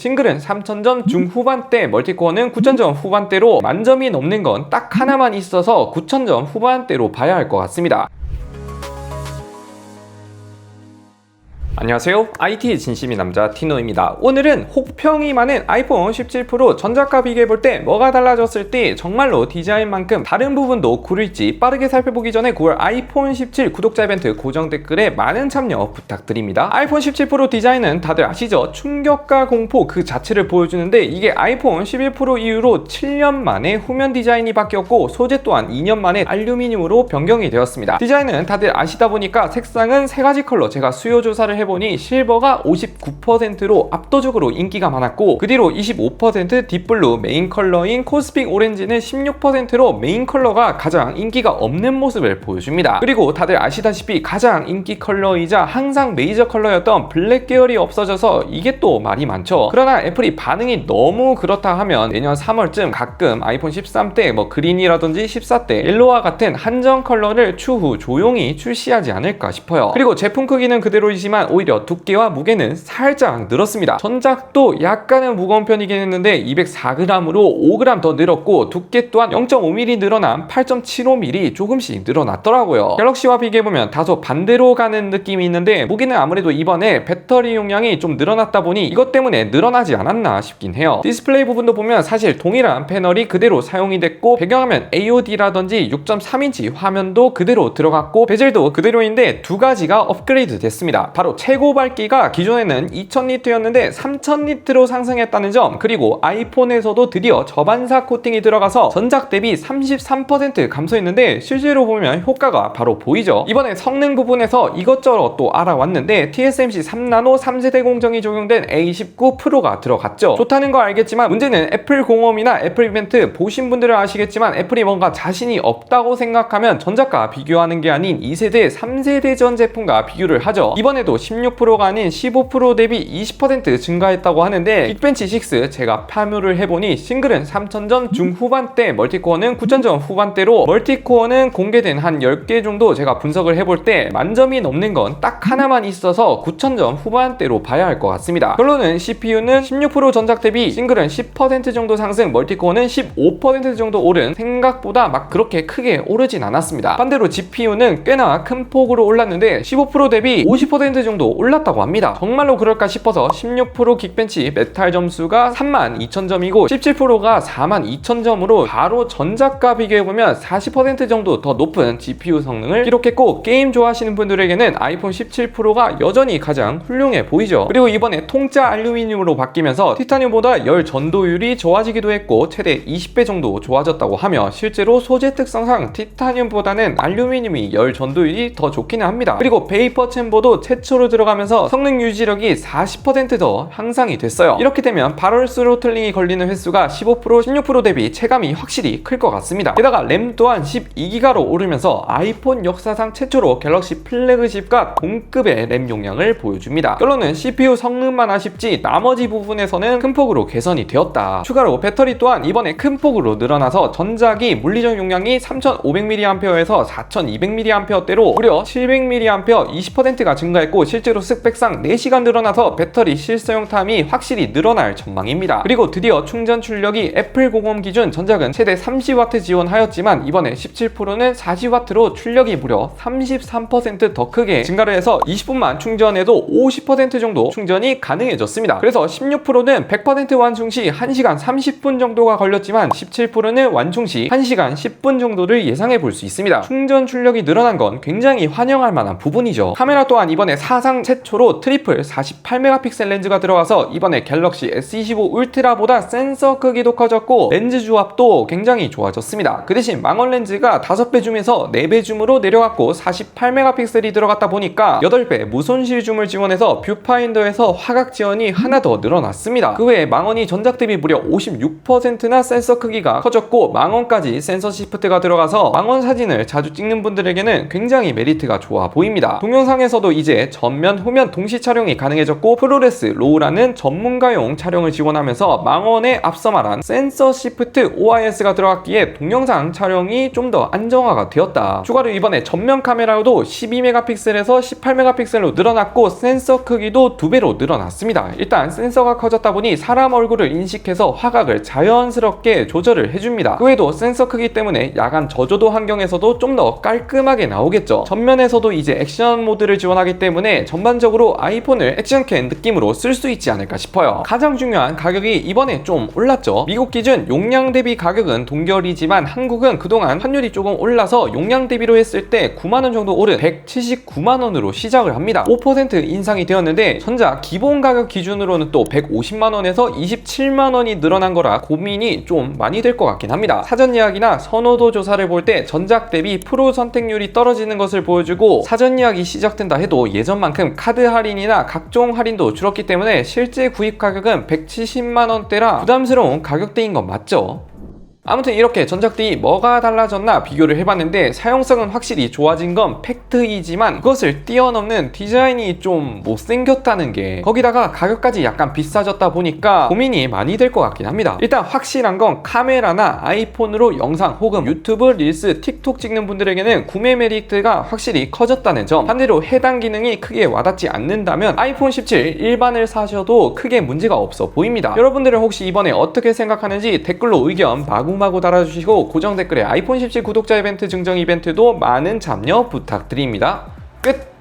싱글은 3000점 중후반대, 멀티코어는 9000점 후반대로 만점이 넘는 건 딱 하나만 있어서 9000점 후반대로 봐야 할 것 같습니다. 안녕하세요. IT의 진심인 남자 티노입니다. 오늘은 혹평이 많은 아이폰 17 프로 전작과 비교해볼 때 뭐가 달라졌을지 정말로 디자인만큼 다른 부분도 고를지 빠르게 살펴보기 전에 9월 아이폰 17 구독자 이벤트 고정 댓글에 많은 참여 부탁드립니다. 아이폰 17 프로 디자인은 다들 아시죠? 충격과 공포 그 자체를 보여주는데 이게 아이폰 11 프로 이후로 7년 만에 후면 디자인이 바뀌었고 소재 또한 2년 만에 알루미늄으로 변경이 되었습니다. 디자인은 다들 아시다 보니까 색상은 3가지 컬러 제가 수요 조사를 해보니 실버가 59%로 압도적으로 인기가 많았고 그 뒤로 25% 딥블루, 메인 컬러인 코스픽 오렌지는 16%로 메인 컬러가 가장 인기가 없는 모습을 보여줍니다. 그리고 다들 아시다시피 가장 인기 컬러이자 항상 메이저 컬러였던 블랙 계열이 없어져서 이게 또 말이 많죠. 그러나 애플이 반응이 너무 그렇다 하면 내년 3월쯤 가끔 아이폰 13 때 그린이라든지 14 때 옐로우와 같은 한정 컬러를 추후 조용히 출시하지 않을까 싶어요. 그리고 제품 크기는 그대로이지만 오히려 두께와 무게는 살짝 늘었습니다. 전작도 약간은 무거운 편이긴 했는데 204g으로 5g 더 늘었고 두께 또한 0.5mm 늘어난 8.75mm 조금씩 늘어났더라고요. 갤럭시와 비교해보면 다소 반대로 가는 느낌이 있는데 무게는 아무래도 이번에 배터리 용량이 좀 늘어났다 보니 이것 때문에 늘어나지 않았나 싶긴 해요. 디스플레이 부분도 보면 사실 동일한 패널이 그대로 사용이 됐고 배경화면 AOD라든지 6.3인치 화면도 그대로 들어갔고 베젤도 그대로인데 두 가지가 업그레이드 됐습니다. 바로 최고 밝기가 기존에는 2000니트였는데 3000니트로 상승했다는 점, 그리고 아이폰에서도 드디어 저반사 코팅이 들어가서 전작 대비 33% 감소했는데 실제로 보면 효과가 바로 보이죠. 이번에 성능 부분에서 이것저것 또 알아왔는데 TSMC 3나노 3세대 공정이 적용된 A19 프로가 들어갔죠. 좋다는 거 알겠지만 문제는 애플 공홈이나 애플 이벤트 보신 분들은 아시겠지만 애플이 뭔가 자신이 없다고 생각하면 전작과 비교하는 게 아닌 2세대 3세대 전 제품과 비교를 하죠. 이번에도 16%가 아닌 15% 대비 20% 증가했다고 하는데 긱벤치 6 제가 파묘를 해보니 싱글은 3000점 중후반대, 멀티코어는 9000점 후반대로 멀티코어는 공개된 한 10개 정도 제가 분석을 해볼 때 만점이 넘는 건 딱 하나만 있어서 9000점 후반대로 봐야 할 것 같습니다. 결론은 CPU는 16% 전작 대비 싱글은 10% 정도 상승, 멀티코어는 15% 정도 오른, 생각보다 막 그렇게 크게 오르진 않았습니다. 반대로 GPU는 꽤나 큰 폭으로 올랐는데 15% 대비 50% 정도 올랐다고 합니다. 정말로 그럴까 싶어서 16% 긱벤치 메탈 점수가 32,000점이고 17%가 42,000점으로 바로 전작과 비교해보면 40% 정도 더 높은 GPU 성능을 기록했고 게임 좋아하시는 분들에게는 아이폰 17 프로가 여전히 가장 훌륭해 보이죠. 그리고 이번에 통짜 알루미늄으로 바뀌면서 티타늄보다 열 전도율이 좋아지기도 했고 최대 20배 정도 좋아졌다고 하며 실제로 소재 특성상 티타늄보다는 알루미늄이 열 전도율이 더 좋기는 합니다. 그리고 베이퍼 챔버도 최초로 들어가면서 성능 유지력이 40% 향상이 됐어요. 이렇게 되면 발열 스로틀링이 걸리는 횟수가 15%, 16% 대비 체감이 확실히 클 것 같습니다. 게다가 램 또한 12기가로 오르면서 아이폰 역사상 최초로 갤럭시 플래그십과 동급의 램 용량을 보여줍니다. 결론은 CPU 성능만 아쉽지 나머지 부분에서는 큰 폭으로 개선이 되었다. 추가로 배터리 또한 이번에 큰 폭으로 늘어나서 전작이 물리적 용량이 3500mAh에서 4200mAh대로 무려 700mAh 20%가 증가했고 실제로 스펙상 4시간 늘어나서 배터리 실사용 타임이 확실히 늘어날 전망입니다. 그리고 드디어 충전 출력이 애플 공홈 기준 전작은 최대 30W 지원하였지만 이번에 17 프로는 40W로 출력이 무려 33% 더 크게 증가를 해서 20분만 충전해도 50% 정도 충전이 가능해졌습니다. 그래서 16 프로는 100% 완충 시 1시간 30분 정도가 걸렸지만 17 프로는 완충 시 1시간 10분 정도를 예상해 볼 수 있습니다. 충전 출력이 늘어난 건 굉장히 환영할 만한 부분이죠. 카메라 또한 이번에 사상 최초로 트리플 48메가픽셀 렌즈가 들어가서 이번에 갤럭시 S25 울트라보다 센서 크기도 커졌고 렌즈 조합도 굉장히 좋아졌습니다. 그 대신 망원 렌즈가 5배 줌에서 4배 줌으로 내려갔고 48메가픽셀이 들어갔다 보니까 8배 무손실 줌을 지원해서 뷰파인더에서 화각 지원이 하나 더 늘어났습니다. 그 외에 망원이 전작 대비 무려 56%나 센서 크기가 커졌고 망원까지 센서 시프트가 들어가서 망원 사진을 자주 찍는 분들에게는 굉장히 메리트가 좋아 보입니다. 동영상에서도 이제 옆면, 후면 동시 촬영이 가능해졌고 프로레스, 로우라는 전문가용 촬영을 지원하면서 망원에 앞서 말한 센서 시프트 OIS가 들어갔기에 동영상 촬영이 좀 더 안정화가 되었다. 추가로 이번에 전면 카메라도 12메가픽셀에서 18메가픽셀로 늘어났고 센서 크기도 2배로 늘어났습니다. 일단 센서가 커졌다 보니 사람 얼굴을 인식해서 화각을 자연스럽게 조절을 해줍니다. 그 외에도 센서 크기 때문에 야간 저조도 환경에서도 좀 더 깔끔하게 나오겠죠. 전면에서도 이제 액션 모드를 지원하기 때문에 전반적으로 아이폰을 액션캠 느낌으로 쓸 수 있지 않을까 싶어요. 가장 중요한 가격이 이번에 좀 올랐죠. 미국 기준 용량 대비 가격은 동결이지만 한국은 그동안 환율이 조금 올라서 용량 대비로 했을 때 9만원 정도 오른 179만원으로 시작을 합니다. 5% 인상이 되었는데 전자 기본 가격 기준으로는 또 150만원에서 27만원이 늘어난 거라 고민이 좀 많이 될 것 같긴 합니다. 사전 예약이나 선호도 조사를 볼 때 전작 대비 프로 선택률이 떨어지는 것을 보여주고 사전 예약이 시작된다 해도 예전만큼 카드 할인이나 각종 할인도 줄었기 때문에 실제 구입 가격은 170만원대라 부담스러운 가격대인 건 맞죠? 아무튼 이렇게 전작들이 뭐가 달라졌나 비교를 해봤는데 사용성은 확실히 좋아진 건 팩트이지만 그것을 뛰어넘는 디자인이 좀 못생겼다는 게, 거기다가 가격까지 약간 비싸졌다 보니까 고민이 많이 될 것 같긴 합니다. 일단 확실한 건 카메라나 아이폰으로 영상 혹은 유튜브, 릴스, 틱톡 찍는 분들에게는 구매 메리트가 확실히 커졌다는 점, 반대로 해당 기능이 크게 와닿지 않는다면 아이폰 17 일반을 사셔도 크게 문제가 없어 보입니다. 여러분들은 혹시 이번에 어떻게 생각하는지 댓글로 의견 마구마구 달아주시고 고정 댓글에 아이폰 17 구독자 이벤트 증정 이벤트도 많은 참여 부탁드립니다. 끝!